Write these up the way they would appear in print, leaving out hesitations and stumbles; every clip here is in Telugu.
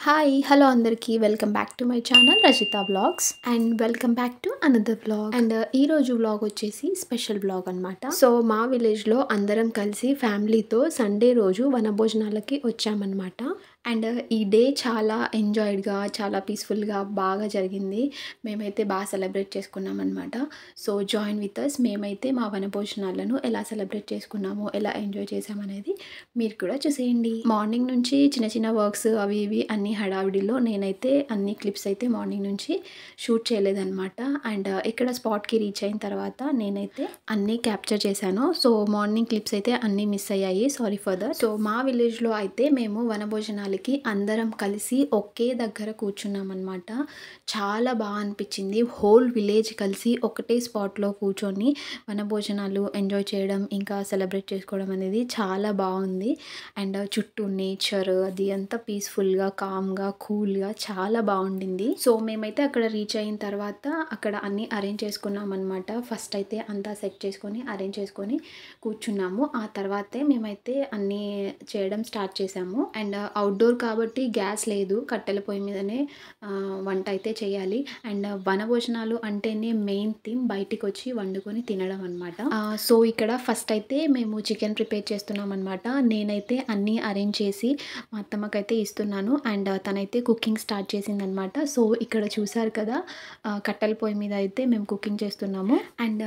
హాయ్ హలో అందరికీ welcome back to my channel Rajitha vlogs and welcome back to another vlog. And ఈ రోజు వ్లాగ్ వచ్చేసి స్పెషల్ వ్లాగ్ అనమాట. సో మా విలేజ్లో అందరం కలిసి ఫ్యామిలీతో సండే రోజు వనభోజనాలకి వచ్చామన్నమాట. అండ్ ఈ డే చాలా ఎంజాయ్డ్గా, చాలా పీస్ఫుల్గా బాగా జరిగింది. మేమైతే బాగా సెలబ్రేట్ చేసుకున్నాం అనమాట. So join with us. మేమైతే మా వనభోజనాలను ఎలా సెలబ్రేట్ చేసుకున్నామో, ఎలా ఎంజాయ్ చేసామనేది మీరు కూడా చూసేయండి. మార్నింగ్ నుంచి చిన్న చిన్న వర్క్స్ అవి ఇవి అన్ని హడావిడిలో నేనైతే అన్ని క్లిప్స్ అయితే మార్నింగ్ నుంచి షూట్ చేయలేదన్నమాట. అండ్ ఇక్కడ స్పాట్కి రీచ్ అయిన తర్వాత నేనైతే అన్నీ క్యాప్చర్ చేశాను. సో మార్నింగ్ క్లిప్స్ అయితే అన్నీ మిస్ అయ్యాయి, సారీ ఫర్ దట్. సో మా విలేజ్లో అయితే మేము వనభోజనాలకి అందరం కలిసి ఒకే దగ్గర కూర్చున్నాం అనమాట. చాలా బాగా అనిపించింది. హోల్ విలేజ్ కలిసి ఒకటే స్పాట్లో కూర్చొని వనభోజనాలు ఎంజాయ్ చేయడం, ఇంకా సెలబ్రేట్ చేసుకోవడం అనేది చాలా బాగుంది. అండ్ చుట్టూ నేచర్ అది అంతా పీస్ఫుల్గా, కామ్గా, కూల్గా చాలా బాగుండింది. సో మేమైతే అక్కడ రీచ్ అయిన తర్వాత అక్కడ అన్నీ అరేంజ్ చేసుకున్నాం అనమాట. ఫస్ట్ అయితే అంతా సెట్ చేసుకొని అరేంజ్ చేసుకొని కూర్చున్నాము. ఆ తర్వాతే మేమైతే అన్నీ చేయడం స్టార్ట్ చేసాము. అండ్ అవుట్డోర్ కాబట్టి గ్యాస్ లేదు, కట్టెల పొయ్యి మీదనే వంట అయితే చేయాలి. అండ్ వనభోజనాలు అంటేనే మెయిన్ థీమ్ బయటికి వచ్చి వండుకొని తినడం అనమాట. సో ఇక్కడ ఫస్ట్ అయితే మేము చికెన్ ప్రిపేర్ చేస్తున్నాం అనమాట. నేనైతే అన్నీ అరేంజ్ చేసి మా అత్తమ్మకైతే ఇస్తున్నాను. అండ్ తనైతే కుకింగ్ స్టార్ట్ చేసింది అనమాట. సో ఇక్కడ చూసారు కదా, కట్టెల పొయ్యి మీద అయితే మేము కుకింగ్ చేస్తున్నాము. అండ్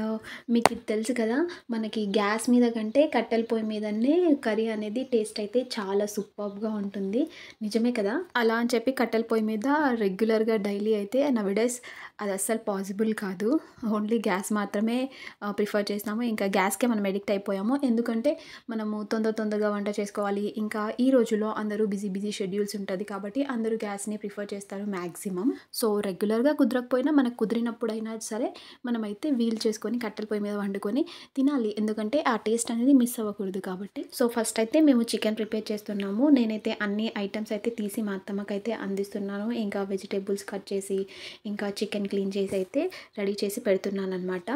మీకు ఇది తెలుసు కదా, మనకి గ్యాస్ మీద కంటే కట్టెల పొయ్యి మీదనే కర్రీ అనేది టేస్ట్ అయితే చాలా సూపర్గా ఉంటుంది. నిజమే కదా. అలా అని చెప్పి కట్టెల పొయ్యి మీద రెగ్యులర్గా డైలీ అయితే నవడేస్ అది అస్సలు పాసిబుల్ కాదు. ఓన్లీ గ్యాస్ మాత్రమే ప్రిఫర్ చేస్తాము. ఇంకా గ్యాస్కే మనం ఎడిక్ట్ అయిపోయాము. ఎందుకంటే మనము తొందరగా వంట చేసుకోవాలి. ఇంకా ఈ రోజుల్లో అందరూ బిజీ షెడ్యూల్స్ ఉంటుంది కాబట్టి అందరూ గ్యాస్ని ప్రిఫర్ చేస్తారు మ్యాక్సిమం. సో రెగ్యులర్గా కుదరకపోయినా మనకు కుదిరినప్పుడైనా సరే మనమైతే వీల్ చేసుకొని కట్టెల పొయ్యి మీద వండుకొని తినాలి. ఎందుకంటే ఆ టేస్ట్ అనేది మిస్ అవ్వకూడదు కాబట్టి. సో ఫస్ట్ అయితే మేము చికెన్ ప్రిపేర్ చేస్తున్నాము. నేనైతే అన్ని ఐటమ్స్ అయితే తీసి మా అత్తమ్మకైతే అందిస్తున్నాను. ఇంకా వెజిటేబుల్స్ కట్ చేసి, ఇంకా చికెన్ క్లీన్ చేసి అయితే రెడీ చేసి పెడుతున్నాను అనమాట.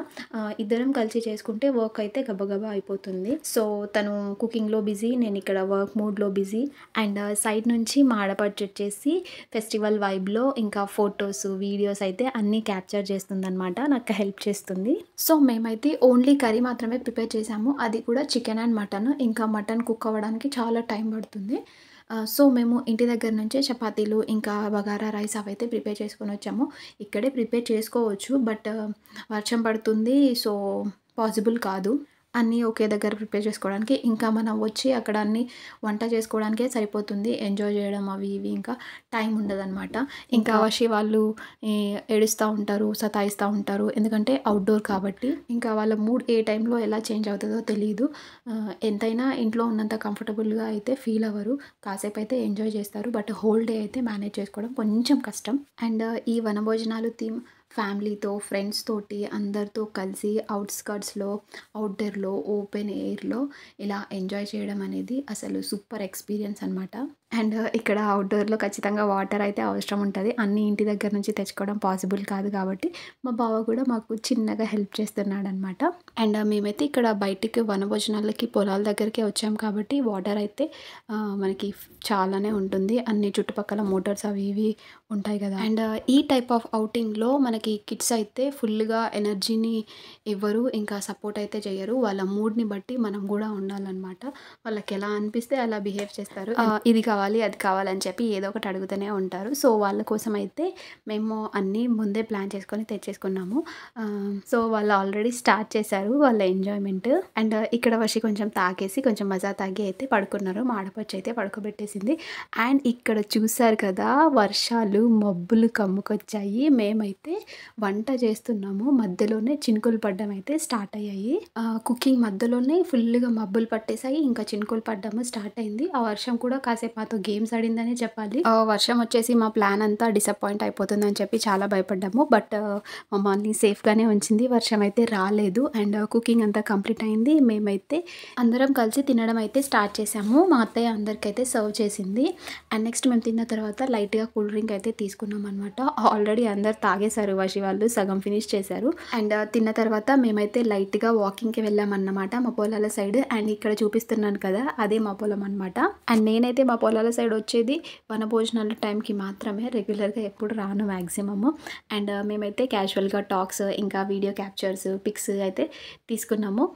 ఇద్దరం కలిసి చేసుకుంటే వర్క్ అయితే గబగబా అయిపోతుంది. సో తను కుకింగ్లో బిజీ, నేను ఇక్కడ వర్క్ మూడ్లో బిజీ. అండ్ సైడ్ నుంచి మా ఆడపడుచు వచ్చేసి ఫెస్టివల్ వైబ్లో ఇంకా ఫొటోస్, వీడియోస్ అయితే అన్నీ క్యాప్చర్ చేస్తుంది అనమాట, నాకు హెల్ప్ చేస్తుంది. సో మేమైతే ఓన్లీ కర్రీ మాత్రమే ప్రిపేర్ చేసాము. అది కూడా చికెన్ అండ్ మటన్. ఇంకా మటన్ కుక్ అవ్వడానికి చాలా టైం పడుతుంది. సో మేము ఇంటి దగ్గర నుంచే చపాతీలు, ఇంకా బగారా రైస్ అవైతే ప్రిపేర్ చేసుకొని వచ్చాము. ఇక్కడే ప్రిపేర్ చేసుకోవచ్చు, బట్ వర్షం పడుతుంది, సో పాసిబుల్ కాదు అన్నీ ఒకే దగ్గర ప్రిపేర్ చేసుకోవడానికి. ఇంకా మనం వచ్చి అక్కడ అన్నీ వంట చేసుకోవడానికే సరిపోతుంది. ఎంజాయ్ చేయడం అవి ఇవి ఇంకా టైం ఉండదన్నమాట. ఇంకా వషి వాళ్ళు ఏడుస్తూ ఉంటారు, సతాయిస్తూ ఉంటారు. ఎందుకంటే అవుట్డోర్ కాబట్టి ఇంకా వాళ్ళ మూడ్ ఏ టైంలో ఎలా చేంజ్ అవుతుందో తెలియదు. ఎంతైనా ఇంట్లో ఉన్నంత కంఫర్టబుల్గా అయితే ఫీల్ అవ్వరు. కాసేపు అయితే ఎంజాయ్ చేస్తారు, బట్ హోల్ డే అయితే మేనేజ్ చేసుకోవడం కొంచెం కష్టం. అండ్ ఈ వనభోజనాలు థీమ్ ఫ్యామిలీతో, ఫ్రెండ్స్ తోటి అందరితో కలిసి అవుట్స్కట్స్లో, అవుట్డోర్లో, ఓపెన్ ఎయిర్లో ఇలా ఎంజాయ్ చేయడం అనేది అసలు సూపర్ ఎక్స్పీరియన్స్ అనమాట. అండ్ ఇక్కడ అవుట్డోర్లో ఖచ్చితంగా వాటర్ అయితే అవసరం ఉంటుంది. అన్నీ ఇంటి దగ్గర నుంచి తెచ్చుకోవడం పాసిబుల్ కాదు కాబట్టి మా బావ కూడా మాకు చిన్నగా హెల్ప్ చేస్తున్నాడు అనమాట. అండ్ మేమైతే ఇక్కడ బయటికి వనభోజనాలకి పొలాల దగ్గరికి వచ్చాం కాబట్టి వాటర్ అయితే మనకి చాలానే ఉంటుంది. అన్ని చుట్టుపక్కల మోటార్స్ అవి ఇవి ఉంటాయి కదా. అండ్ ఈ టైప్ ఆఫ్ అవుటింగ్లో మనకి కిడ్స్ అయితే ఫుల్గా ఎనర్జీని ఇవ్వరు, ఇంకా సపోర్ట్ అయితే చేయరు. వాళ్ళ మూడ్ని బట్టి మనం కూడా ఉండాలన్నమాట. వాళ్ళకి ఎలా అనిపిస్తే అలా బిహేవ్ చేస్తారు. ఇది కావాలి, అది కావాలని చెప్పి ఏదో ఒకటి అడుగుతూనే ఉంటారు. సో వాళ్ళ కోసం అయితే మేము అన్నీ ముందే ప్లాన్ చేసుకొని తెచ్చేసుకున్నాము. సో వాళ్ళు ఆల్రెడీ స్టార్ట్ చేశారు వాళ్ళ ఎంజాయ్మెంట్. అండ్ ఇక్కడ వర్షి కొంచెం తాగేసి, కొంచెం మజా తాగి అయితే పడుకున్నారు. మా ఆడపడుచు అయితే పడుకోబెట్టేసింది. అండ్ ఇక్కడ చూసారు కదా, వర్షాలు మబ్బులు కమ్ముకొచ్చాయి. మేమైతే వంట చేస్తున్నాము, మధ్యలోనే చినుకులు పడ్డం అయితే స్టార్ట్ అయ్యాయి. కుకింగ్ మధ్యలోనే ఫుల్గా మబ్బులు పట్టేసాయి, ఇంకా చినుకులు పడ్డము స్టార్ట్ అయింది. ఆ వర్షం కూడా కాసేపు మాతో గేమ్స్ ఆడిందని చెప్పాలి. వర్షం వచ్చేసి మా ప్లాన్ అంతా డిసప్పాయింట్ అయిపోతుందని చెప్పి చాలా భయపడ్డాము, బట్ మమ్మల్ని సేఫ్గానే ఉంచింది. వర్షం అయితే రాలేదు. అండ్ కుకింగ్ అంతా కంప్లీట్ అయింది. మేమైతే అందరం కలిసి తినడం అయితే స్టార్ట్ చేసాము. మా అత్తయ్య అందరికైతే సర్వ్ చేసింది. అండ్ నెక్స్ట్ మేము తిన్న తర్వాత లైట్గా కూల్ డ్రింక్ అయితే తీసుకున్నాం అనమాట. ఆల్రెడీ అందరు తాగేశారు, వర్షి వాళ్ళు సగం ఫినిష్ చేశారు. అండ్ తిన్న తర్వాత మేమైతే లైట్గా వాకింగ్కి వెళ్ళామన్నమాట మా పొలాల సైడ్. అండ్ ఇక్కడ చూపిస్తున్నాను కదా, అదే మా పొలం అనమాట. అండ్ నేనైతే మా పొలం పొలాల సైడ్ వచ్చేది వనభోజనాల టైంకి మాత్రమే, రెగ్యులర్గా ఎప్పుడు రాను మ్యాక్సిమమ్. అండ్ మేమైతే క్యాజువల్గా టాక్స్ ఇంకా వీడియో క్యాప్చర్స్ పిక్స్ అయితే తీసుకున్నాము,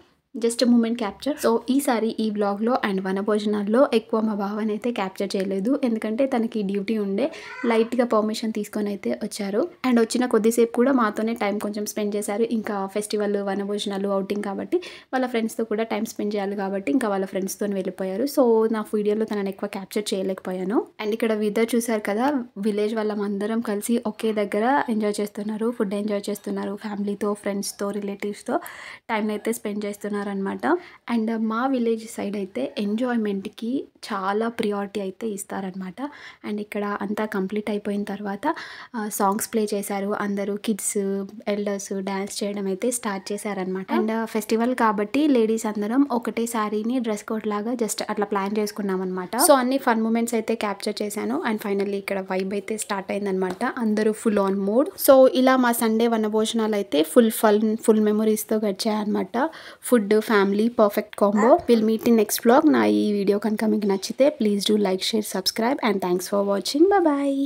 జస్ట్ మూమెంట్ క్యాప్చర్. సో ఈసారి ఈ వ్లాగ్లో అండ్ వనభోజనాల్లో ఎక్కువ మా బావని అయితే క్యాప్చర్ చేయలేదు, ఎందుకంటే తనకి డ్యూటీ ఉండే, లైట్గా పర్మిషన్ తీసుకొని అయితే వచ్చారు. అండ్ వచ్చిన కొద్దిసేపు కూడా మాతోనే టైం కొంచెం స్పెండ్ చేశారు. ఇంకా ఫెస్టివల్ వనభోజనాలు అవుటింగ్ కాబట్టి వాళ్ళ ఫ్రెండ్స్తో కూడా టైం స్పెండ్ చేయాలి కాబట్టి ఇంకా వాళ్ళ ఫ్రెండ్స్తో వెళ్ళిపోయారు. సో నా వీడియోలో తనని ఎక్కువ క్యాప్చర్ చేయలేకపోయాను. అండ్ ఇక్కడ వెదర్ చూసారు కదా, విలేజ్ వాళ్ళందరం కలిసి ఒకే దగ్గర ఎంజాయ్ చేస్తున్నారు, ఫుడ్ ఎంజాయ్ చేస్తున్నారు, ఫ్యామిలీతో ఫ్రెండ్స్తో రిలేటివ్స్తో టైం అయితే స్పెండ్ చేస్తున్నారు అనమాట. అండ్ మా విలేజ్ సైడ్ అయితే ఎంజాయ్మెంట్కి చాలా ప్రియారిటీ అయితే ఇస్తారనమాట. అండ్ ఇక్కడ అంతా కంప్లీట్ అయిపోయిన తర్వాత సాంగ్స్ ప్లే చేశారు, అందరూ కిడ్స్ ఎల్డర్స్ డ్యాన్స్ చేయడం అయితే స్టార్ట్ చేశారనమాట. అండ్ ఫెస్టివల్ కాబట్టి లేడీస్ అందరం ఒకటే శారీని డ్రెస్ కోడ్ లాగా జస్ట్ అట్లా ప్లాన్ చేసుకున్నాం అనమాట. సో అన్ని ఫన్ మూమెంట్స్ అయితే క్యాప్చర్ చేశాను. అండ్ ఫైనల్లీ ఇక్కడ వైబ్ అయితే స్టార్ట్ అయిందనమాట, అందరూ ఫుల్ ఆన్ మూడ్. సో ఇలా మా సండే వనభోజనాలు అయితే ఫుల్ మెమరీస్తో గడిచాయన్నమాట. Food family perfect combo. Will meet in next vlog. నా ఈ వీడియో కనుక మీకు నచ్చితే please do like share subscribe and thanks for watching. Bye.